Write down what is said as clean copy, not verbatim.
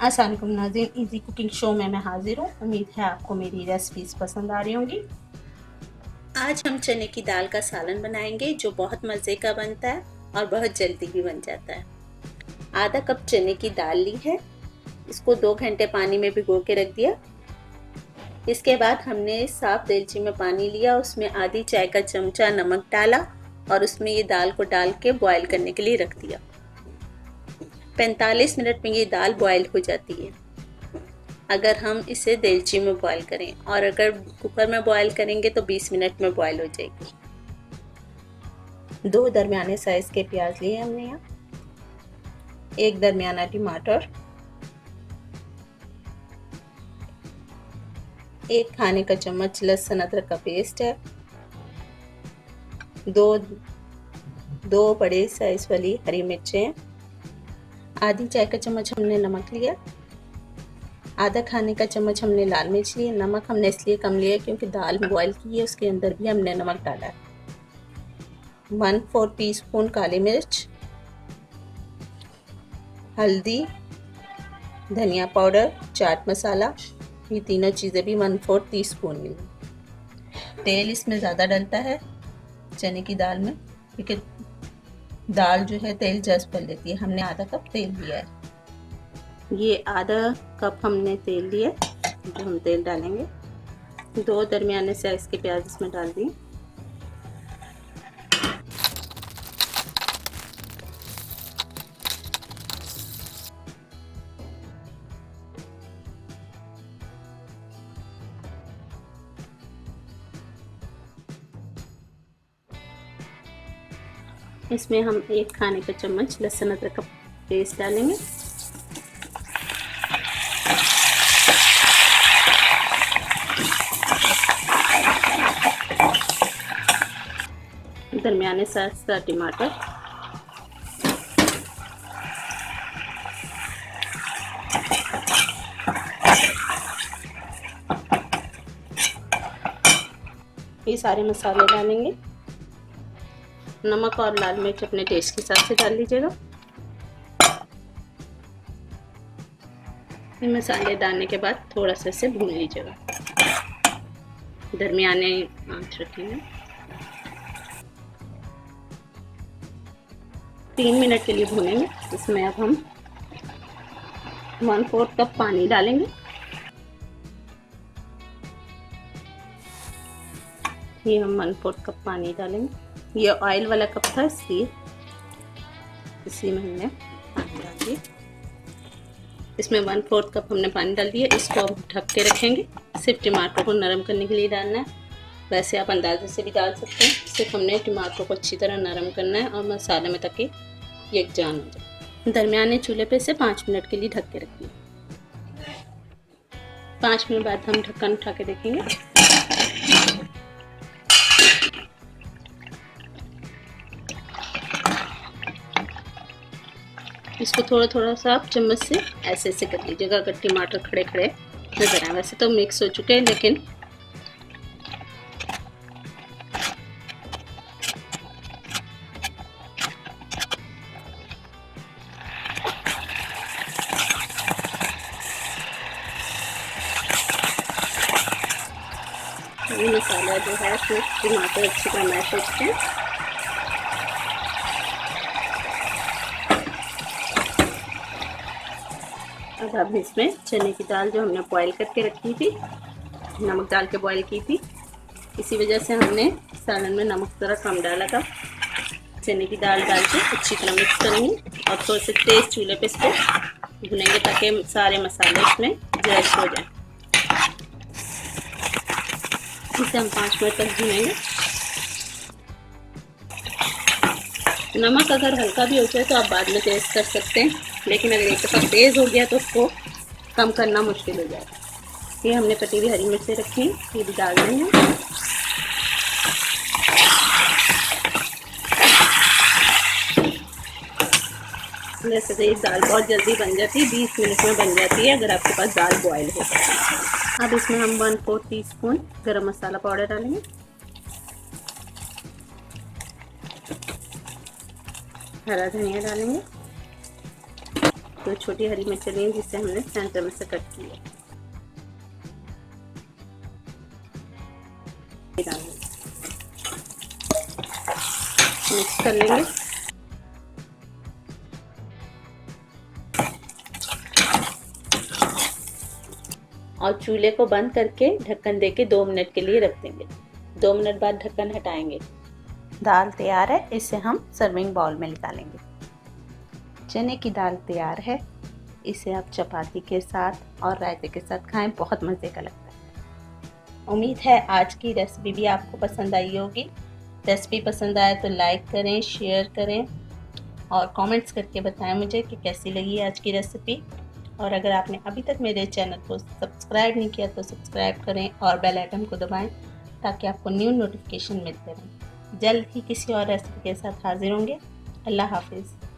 अस्सलाम वालेकुम नाज़रीन, इजी कुकिंग शो में मैं हाजिर हूँ। उम्मीद है आपको मेरी रेसिपीज़ पसंद आ रही होंगी। आज हम चने की दाल का सालन बनाएंगे जो बहुत मज़े का बनता है और बहुत जल्दी भी बन जाता है। आधा कप चने की दाल ली है, इसको 2 घंटे पानी में भिगो के रख दिया। इसके बाद हमने साफ देलची में पानी लिया, उसमें आधी चाय का चमचा नमक डाला और उसमें ये दाल को डाल के बॉयल करने के लिए रख दिया। 45 मिनट में ये दाल बॉयल हो जाती है अगर हम इसे देलची में बॉयल करें, और अगर कुकर में बॉयल करेंगे तो 20 मिनट में बॉयल हो जाएगी। 2 दरमियाने साइज के प्याज लिए हमने यहाँ, 1 दरमियाना टमाटर, 1 खाने का चम्मच लहसुन अदरक का पेस्ट है, दो बड़े साइज वाली हरी मिर्चें, आधी चाय का चम्मच हमने नमक लिया, आधा खाने का चम्मच हमने लाल मिर्च ली। नमक हमने इसलिए कम लिया क्योंकि दाल बॉयल की है, उसके अंदर भी हमने नमक डाला है। 1/4 टीस्पून काली मिर्च, हल्दी, धनिया पाउडर, चाट मसाला, ये तीनों चीज़ें भी 1/4 टीस्पून ली। तेल इसमें ज़्यादा डलता है चने की दाल में, क्योंकि दाल जो है तेल जज्ब कर लेती है। हमने आधा कप तेल लिया है, ये आधा कप हमने तेल लिया जो हम तेल डालेंगे। 2 दरमियाने साइज के प्याज इसमें डाल दिए। इसमें हम 1 खाने का चम्मच लहसुन अदरक का पेस्ट डालेंगे। दरमियाने साइज का टमाटर, ये सारे मसाले डालेंगे। नमक और लाल मिर्च अपने टेस्ट के हिसाब से डाल लीजिएगा। ये मसाले डालने के बाद थोड़ा सा इसे भून लीजिएगा, दरमियाने आंच रखेंगे। 3 मिनट के लिए भूनेंगे। इसमें अब हम 1/4 कप पानी डालेंगे। ये हम 1/4 कप पानी डालेंगे। ये ऑयल वाला कप था, इसलिए इसी में हमने पानी डाल दिया। इसमें 1/4 कप हमने पानी डाल दिया। इसको अब ढक के रखेंगे। सिर्फ टमाटर को नरम करने के लिए डालना है, वैसे आप अंदाजे से भी डाल सकते हैं। सिर्फ हमने टमाटर को अच्छी तरह नरम करना है और मसाले में ताकि यकजान हो जाए। दरमियाने चूल्हे पे से 5 मिनट के लिए ढक के रखिए। 5 मिनट बाद हम ढक्कन उठा के देखेंगे। इसको थोड़ा थोड़ा सा आप चम्मच से ऐसे कर लीजिएगा अगर टमाटर खड़े खड़े नजर आए। वैसे तो मिक्स हो चुके हैं, लेकिन ये मसाला जो है तो टमाटर अच्छी तरह मैश हो चुके हैं। अब हम इसमें चने की दाल जो हमने बॉईल करके रखी थी, नमक डाल के बॉईल की थी, इसी वजह से हमने सालन में नमक ज़रा कम डाला था। चने की दाल डाल के अच्छी तरह मिक्स करेंगे और थोड़े से तेज़ चूल्हे पे इसको भुनेंगे ताकि सारे मसाले इसमें जैश हो जाए। इसे हम 5 मिनट तक भुनेंगे। नमक अगर हल्का भी हो जाए तो आप बाद में तेज़ कर सकते हैं, लेकिन अगर एक दफ़ा तेज़ हो गया तो उसको कम करना मुश्किल हो जाएगा। ये हमने कटी हुई हरी मिर्चें रखी, ये भी डाल देंगे। वैसे तो ये दाल बहुत जल्दी बन जाती है, 20 मिनट में बन जाती है अगर आपके पास दाल बॉयल हो। अब इसमें हम 1/4 टीस्पून गरम मसाला पाउडर डालेंगे, हरा धनिया डालेंगे, तो छोटी हरी मिर्च ली जिसे हमने सेंटर में से कट किया। मिक्स कर लेंगे और चूल्हे को बंद करके ढक्कन देके 2 मिनट के लिए रख देंगे। 2 मिनट बाद ढक्कन हटाएंगे। दाल तैयार है, इसे हम सर्विंग बाउल में निकालेंगे। चने की दाल तैयार है, इसे आप चपाती के साथ और रायते के साथ खाएं, बहुत मज़े का लगता है। उम्मीद है आज की रेसिपी भी आपको पसंद आई होगी। रेसिपी पसंद आए तो लाइक करें, शेयर करें और कमेंट्स करके बताएं मुझे कि कैसी लगी आज की रेसिपी। और अगर आपने अभी तक मेरे चैनल को सब्सक्राइब नहीं किया तो सब्सक्राइब करें और बेल आइकन को दबाएं ताकि आपको न्यू नोटिफिकेशन मिलते रहें। जल्द ही किसी और रेसिपी के साथ हाजिर होंगे। अल्लाह हाफिज़।